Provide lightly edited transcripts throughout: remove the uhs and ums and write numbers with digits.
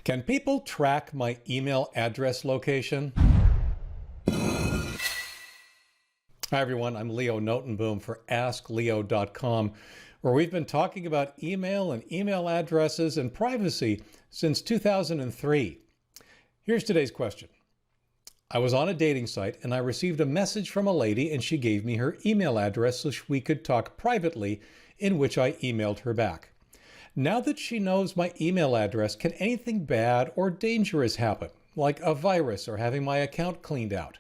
Can people track my email address location? Hi everyone, I'm Leo Notenboom for askleo.com, where we've been talking about email and email addresses and privacy since 2003. Here's today's question. I was on a dating site and I received a message from a lady and she gave me her email address so we could talk privately, in which I emailed her back. Now that she knows my email address, can anything bad or dangerous happen, like a virus or having my account cleaned out?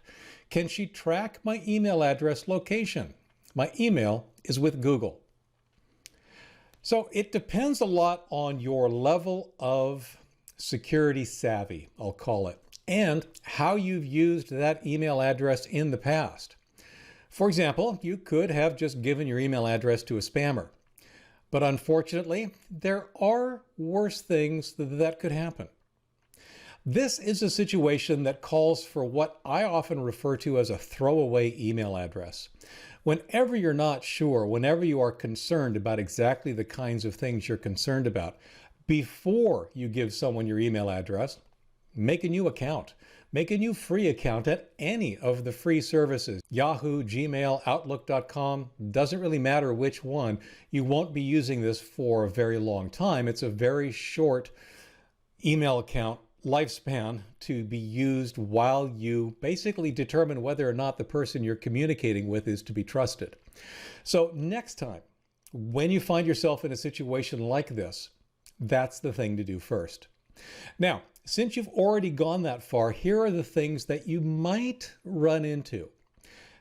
Can she track my email address location? My email is with Google. So it depends a lot on your level of security savvy, I'll call it, and how you've used that email address in the past. For example, you could have just given your email address to a spammer. But unfortunately, there are worse things that could happen. This is a situation that calls for what I often refer to as a throwaway email address. Whenever you're not sure, whenever you are concerned about exactly the kinds of things you're concerned about, before you give someone your email address, make a new account. Make a new free account at any of the free services. Yahoo, Gmail, Outlook.com, doesn't really matter which one. You won't be using this for a very long time. It's a very short email account lifespan to be used while you basically determine whether or not the person you're communicating with is to be trusted. So next time, when you find yourself in a situation like this, that's the thing to do first. Now, since you've already gone that far, here are the things that you might run into.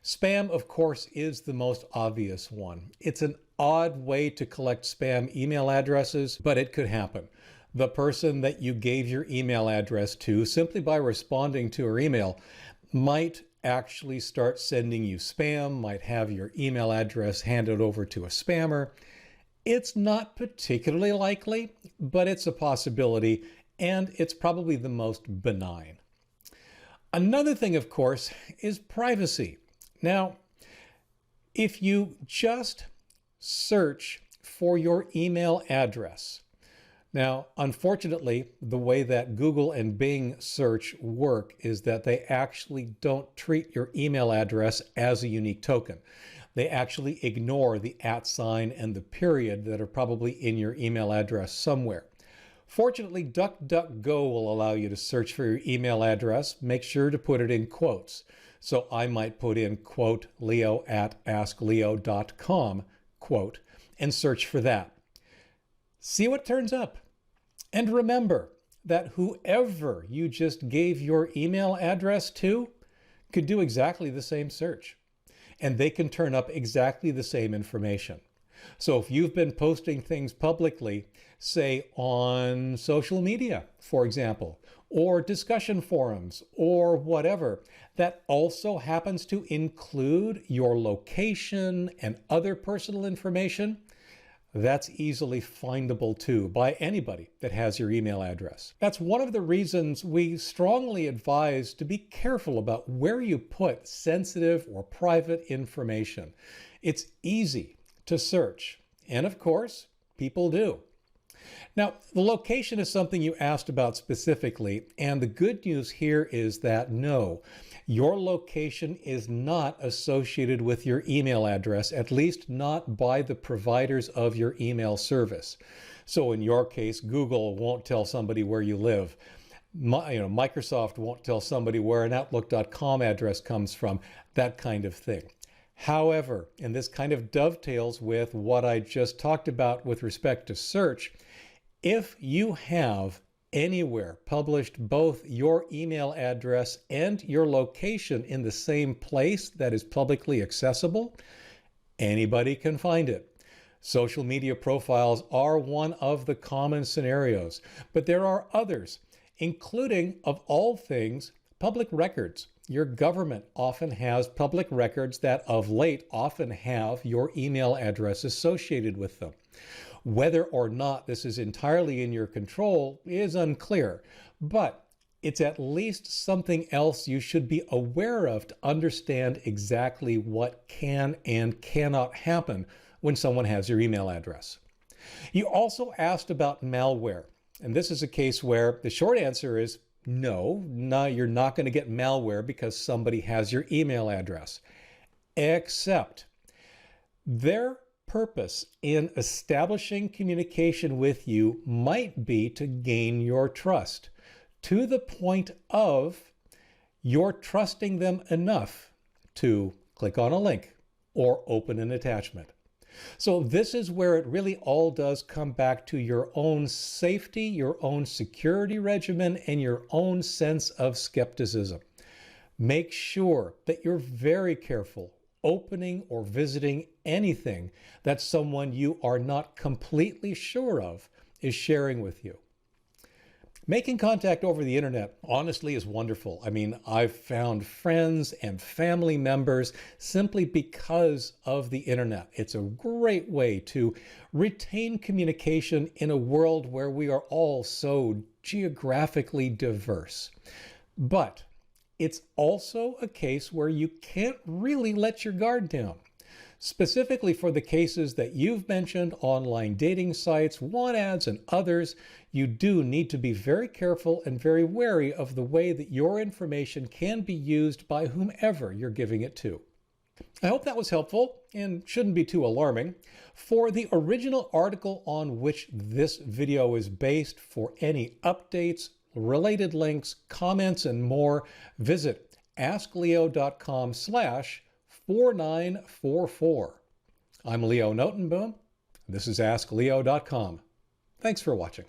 Spam, of course, is the most obvious one. It's an odd way to collect spam email addresses, but it could happen. The person that you gave your email address to, simply by responding to her email, might actually start sending you spam, might have your email address handed over to a spammer. It's not particularly likely, but it's a possibility, and it's probably the most benign. Another thing, of course, is privacy. Now, if you just search for your email address, now, unfortunately, the way that Google and Bing search work is that they actually don't treat your email address as a unique token. They actually ignore the @ and the period that are probably in your email address somewhere. Fortunately, DuckDuckGo will allow you to search for your email address. Make sure to put it in quotes. So I might put in quote leo@askleo.com quote and search for that. See what turns up. And remember that whoever you just gave your email address to could do exactly the same search. And they can turn up exactly the same information. So if you've been posting things publicly, say on social media, for example, or discussion forums, or whatever, that also happens to include your location and other personal information, that's easily findable too by anybody that has your email address. That's one of the reasons we strongly advise to be careful about where you put sensitive or private information. It's easy to search, and of course, people do. Now, the location is something you asked about specifically, and the good news here is that no, your location is not associated with your email address, at least not by the providers of your email service. So in your case, Google won't tell somebody where you live. Microsoft won't tell somebody where an Outlook.com address comes from, that kind of thing. However, and this kind of dovetails with what I just talked about with respect to search, if you have anywhere published both your email address and your location in the same place that is publicly accessible, anybody can find it. Social media profiles are one of the common scenarios, but there are others, including, of all things, public records. Your government often has public records that of late often have your email address associated with them. Whether or not this is entirely in your control is unclear, but it's at least something else you should be aware of to understand exactly what can and cannot happen when someone has your email address. You also asked about malware. And this is a case where the short answer is no, you're not going to get malware because somebody has your email address. Except their purpose in establishing communication with you might be to gain your trust, to the point of you're trusting them enough to click on a link or open an attachment. So this is where it really all does come back to your own safety, your own security regimen, and your own sense of skepticism. Make sure that you're very careful opening or visiting anything that someone you are not completely sure of is sharing with you. Making contact over the internet honestly is wonderful. I mean, I've found friends and family members simply because of the internet. It's a great way to retain communication in a world where we are all so geographically diverse. But it's also a case where you can't really let your guard down. Specifically for the cases that you've mentioned, online dating sites, want ads, and others, you do need to be very careful and very wary of the way that your information can be used by whomever you're giving it to. I hope that was helpful and shouldn't be too alarming. For the original article on which this video is based, for any updates, related links, comments, and more, visit askleo.com/4944. I'm Leo Notenboom. This is askleo.com. Thanks for watching.